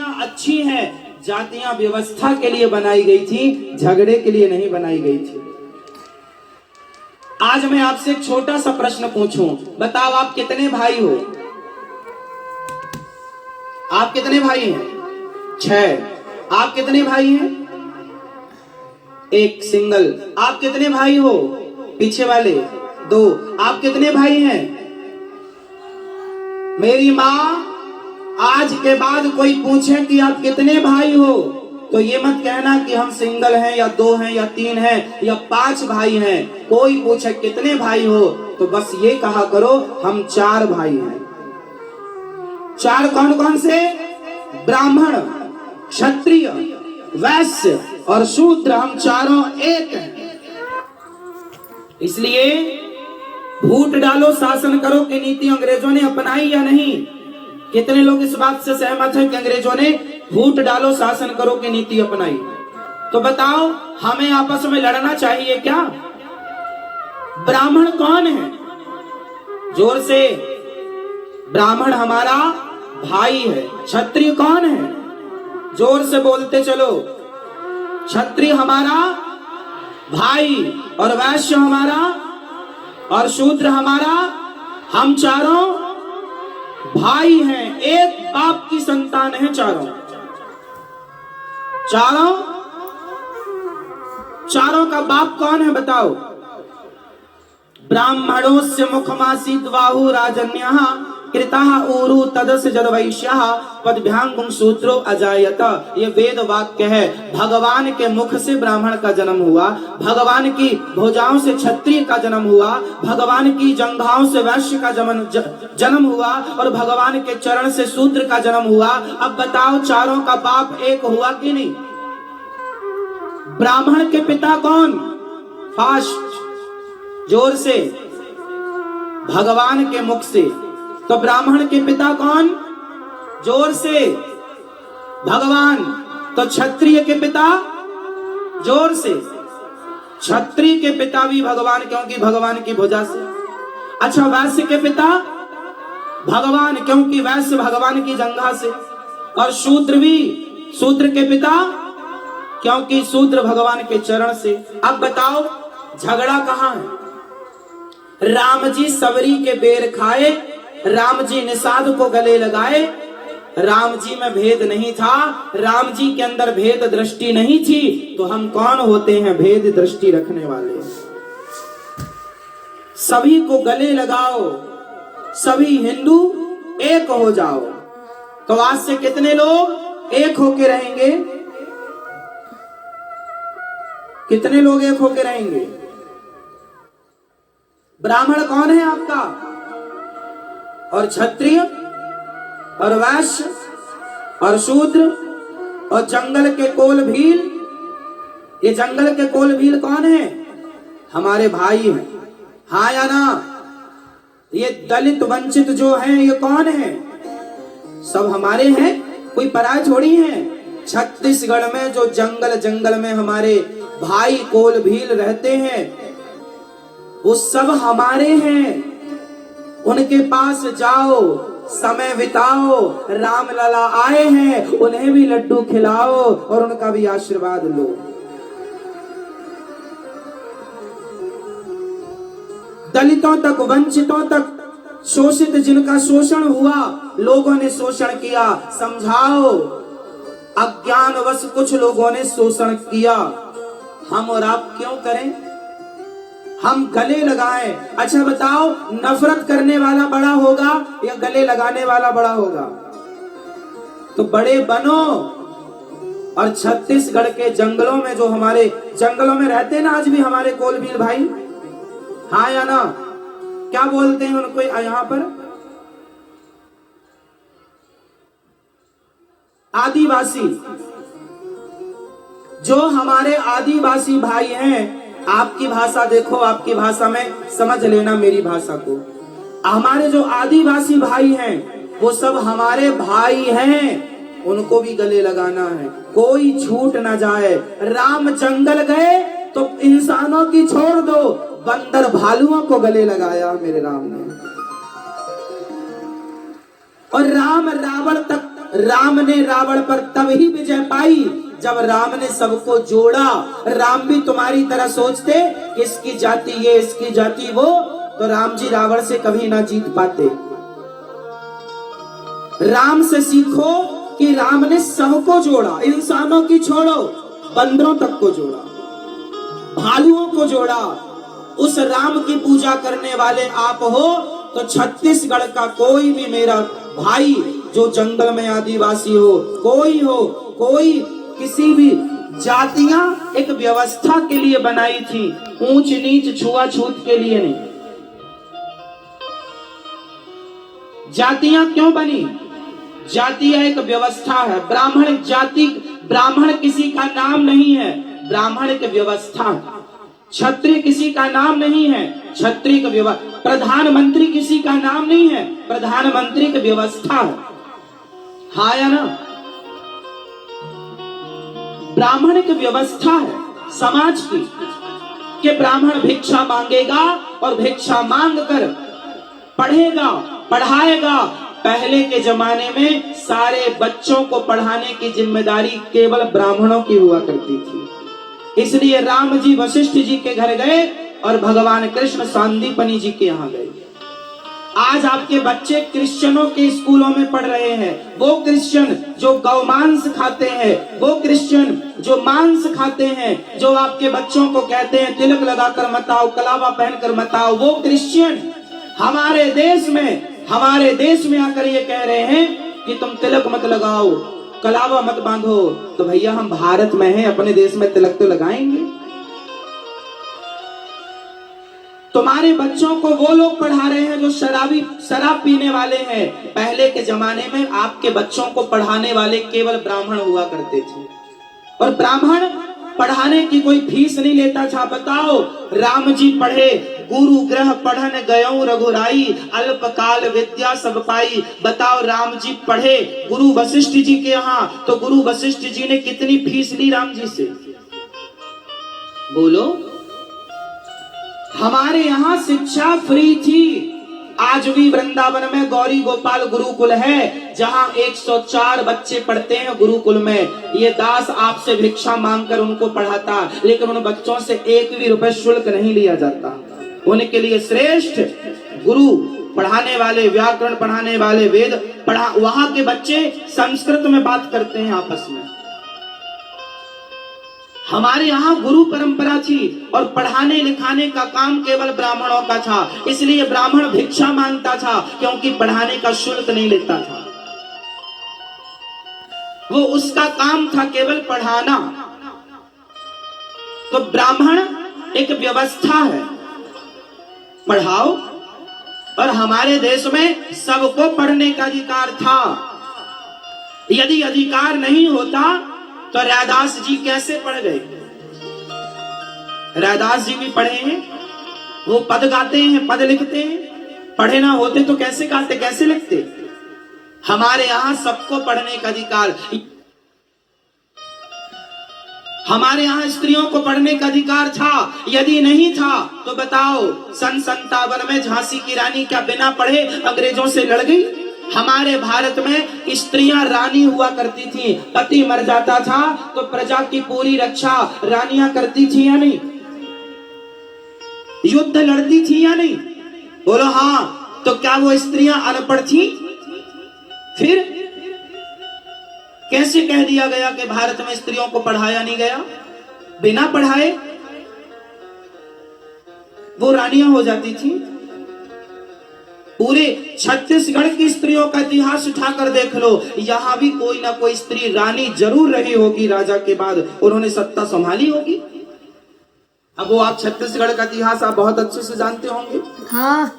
जातियां अच्छी हैं, जातियां व्यवस्था के लिए बनाई गई थी, झगड़े के लिए नहीं बनाई गई थी। आज मैं आपसे एक छोटा सा प्रश्न पूछूं, बताओ आप कितने भाई हो? आप कितने भाई हैं? 6। आप कितने भाई हैं? एक सिंगल। आप कितने भाई हो? पीछे वाले 2। आप कितने भाई हैं? मेरी माँ आज के बाद कोई पूछे कि आप कितने भाई हो, तो ये मत कहना कि हम सिंगल हैं या 2 हैं या 3 हैं या 5 भाई हैं। कोई पूछे कितने भाई हो तो बस ये कहा करो हम 4 भाई हैं। 4 कौन कौन से? ब्राह्मण, क्षत्रिय, वैश्य और शूद्र, हम चारों एक हैं। इसलिए फूट डालो शासन करो की नीति अंग्रेजों ने अपनाई या नहीं? कितने लोग इस बात से सहमत हैं कि अंग्रेजों ने फूट डालो शासन करो की नीति अपनाई? तो बताओ हमें आपस में लड़ना चाहिए क्या? ब्राह्मण कौन है? जोर से। ब्राह्मण हमारा भाई है। क्षत्रिय कौन है? जोर से बोलते चलो। क्षत्रिय हमारा भाई और वैश्य हमारा और शूद्र हमारा। हम चारों भाई हैं, एक बाप की संतान है चारों। चारों का बाप कौन है बताओ? ब्राह्मणों से मुखमासीत बाहु राजन्यः कृतः ऊरु तदस्य जदवैश्यः पदभ्यांगुं शूद्रो अजायत। ये वेद वाक्य है। भगवान के मुख से ब्राह्मण का जन्म हुआ, भगवान की भुजाओं से क्षत्रिय का जन्म हुआ, भगवान की जंघाओं से वैश्य का जन्म हुआ और भगवान के चरण से शूद्र का जन्म हुआ। अब बताओ चारों का बाप एक हुआ कि नहीं? ब्राह्मण के पिता कौन? फास्ट, जोर से। भगवान के मुख से। तो ब्राह्मण के पिता कौन? जोर से। भगवान। तो क्षत्रिय के पिता? जोर से। क्षत्रिय के पिता भी भगवान, क्योंकि भगवान की भुजा से। अच्छा, वैश्य के पिता? भगवान, क्योंकि वैश्य भगवान की जंघा से। और शूद्र भी, शूद्र के पिता, क्योंकि शूद्र भगवान के चरण से। अब बताओ झगड़ा कहां है? राम जी सबरी के बेर खाए, राम जी निषाद को गले लगाए। राम जी में भेद नहीं था, राम जी के अंदर भेद दृष्टि नहीं थी, तो हम कौन होते हैं भेद दृष्टि रखने वाले? सभी को गले लगाओ, सभी हिंदू एक हो जाओ। तो आज से कितने लोग एक होके रहेंगे? कितने लोग एक होके रहेंगे? ब्राह्मण कौन है आपका? और क्षत्रिय और वैश्य और शूद्र और जंगल के कोल भील। ये जंगल के कोल भील कौन है? हमारे भाई हैं, हाँ या ना? ये दलित वंचित जो हैं ये कौन है? सब हमारे हैं, कोई पराय थोड़ी है। छत्तीसगढ़ में जो जंगल में हमारे भाई कोल भील रहते हैं वो सब हमारे हैं। उनके पास जाओ, समय बिताओ, राम लला आए हैं, उन्हें भी लड्डू खिलाओ और उनका भी आशीर्वाद लो। दलितों तक, वंचितों तक, शोषित जिनका शोषण हुआ, लोगों ने शोषण किया, समझाओ। अज्ञानवश कुछ लोगों ने शोषण किया, हम और आप क्यों करें? हम गले लगाएं। अच्छा बताओ, नफरत करने वाला बड़ा होगा या गले लगाने वाला बड़ा होगा? तो बड़े बनो। और छत्तीसगढ़ के जंगलों में, जो हमारे जंगलों में रहते हैं ना आज भी हमारे कोलभील भाई, हाँ या ना? क्या बोलते हैं उनको यहाँ पर? आदिवासी। जो हमारे आदिवासी भाई हैं, आपकी भाषा देखो, आपकी भाषा में समझ लेना मेरी भाषा को। हमारे जो आदिवासी भाई हैं वो सब हमारे भाई हैं, उनको भी गले लगाना है, कोई छूट ना जाए। राम जंगल गए तो इंसानों की छोड़ दो, बंदर भालुओं को गले लगाया मेरे राम ने। और राम राम ने रावण पर तब ही विजय पाई जब राम ने सबको जोड़ा। राम भी तुम्हारी तरह सोचते कि इसकी जाति ये, इसकी जाति वो, तो राम जी रावण से कभी ना जीत पाते। राम से सीखो कि राम ने सबको जोड़ा, इंसानों की छोड़ो, बंदरों तक को जोड़ा, भालुओं को जोड़ा। उस राम की पूजा करने वाले आप हो तो छत्तीसगढ़ का कोई भी मेरा भाई जो जंगल में आदिवासी हो, कोई किसी भी जातियां एक व्यवस्था के लिए बनाई थी, ऊंच नीच छुआछूत के लिए नहीं। जातियां क्यों बनी? जातियां एक व्यवस्था है। ब्राह्मण जाति, ब्राह्मण किसी का नाम नहीं है, ब्राह्मण एक व्यवस्था है। क्षत्रिय किसी का नाम नहीं है, क्षत्रिय का व्यवस्था। प्रधानमंत्री किसी का नाम नहीं है, प्रधानमंत्री की व्यवस्था है। हाँ या ना? ब्राह्मण की व्यवस्था है समाज की कि ब्राह्मण भिक्षा मांगेगा और भिक्षा मांग कर पढ़ेगा, पढ़ाएगा। पहले के जमाने में सारे बच्चों को पढ़ाने की जिम्मेदारी केवल ब्राह्मणों की हुआ करती थी। इसलिए राम जी वशिष्ठ जी के घर गए और भगवान कृष्ण सांदीपनि जी के यहाँ गए। आज आपके बच्चे क्रिश्चियनों के स्कूलों में पढ़ रहे हैं। वो क्रिश्चियन जो गौमांस खाते हैं, वो क्रिश्चियन जो मांस खाते हैं, जो आपके बच्चों को कहते हैं तिलक लगाकर मत आओ, कलावा पहनकर मत आओ, वो क्रिश्चियन हमारे देश में आकर ये कह रहे हैं कि तुम तिलक मत लगाओ, कलावा मत बांधो। तो भैया हम भारत में हैं, अपने देश में तिलक तो लगाएंगे। तुम्हारे बच्चों को वो लोग पढ़ा रहे हैं जो शराब पीने वाले हैं। पहले के जमाने में आपके बच्चों को पढ़ाने वाले केवल ब्राह्मण हुआ करते थे, और ब्राह्मण पढ़ाने की कोई फीस नहीं लेता था। बताओ, राम जी पढ़े, गुरु ग्रह पढ़न गयो रघुराई, अल्पकाल विद्या सब पाई। बताओ, राम जी पढ़े गुरु वशिष्ठ जी के यहाँ, तो गुरु वशिष्ठ जी ने कितनी फीस ली राम जी से? बोलो। हमारे यहाँ शिक्षा फ्री थी। आज भी वृंदावन में गौरी गोपाल गुरुकुल है, जहाँ 104 बच्चे पढ़ते हैं गुरुकुल में। ये दास आपसे भिक्षा मांगकर उनको पढ़ाता, लेकिन उन बच्चों से 1 भी रुपए शुल्क नहीं लिया जाता। उनके लिए श्रेष्ठ गुरु पढ़ाने वाले, व्याकरण पढ़ाने वाले, वेद वहां के बच्चे संस्कृत में बात करते हैं आपस में। हमारे यहाँ गुरु परंपरा थी और पढ़ाने लिखाने का काम केवल ब्राह्मणों का था। इसलिए ब्राह्मण भिक्षा मांगता था, क्योंकि पढ़ाने का शुल्क नहीं लेता था। वो उसका काम था केवल पढ़ाना। तो ब्राह्मण एक व्यवस्था है, पढ़ाओ। और हमारे देश में सबको पढ़ने का अधिकार था। यदि अधिकार नहीं होता तो रैदास जी कैसे पढ़ गए? रैदास जी भी पढ़े हैं, वो पद गाते हैं, पद लिखते हैं। पढ़े ना होते तो कैसे गाते, कैसे लिखते? हमारे यहाँ सबको पढ़ने का अधिकार। हमारे यहाँ स्त्रियों को पढ़ने का अधिकार था। यदि नहीं था तो बताओ, सन 57 में झांसी की रानी क्या बिना पढ़े अंग्रेजों से लड़ गई? हमारे भारत में स्त्रियां रानी हुआ करती थी। पति मर जाता था तो प्रजा की पूरी रक्षा रानियां करती थी या नहीं? युद्ध लड़ती थी या नहीं? बोलो हाँ। तो क्या वो स्त्रियां अनपढ़ थी? फिर कैसे कह दिया गया कि भारत में स्त्रियों को पढ़ाया नहीं गया? बिना पढ़ाए वो रानियां हो जाती थी। पूरे छत्तीसगढ़ की स्त्रियों का इतिहास उठाकर देख लो, यहां भी कोई ना कोई स्त्री रानी जरूर रही होगी। राजा के बाद उन्होंने सत्ता संभाली होगी। अब वो आप छत्तीसगढ़ का इतिहास आप बहुत अच्छे से जानते होंगे। हाँ।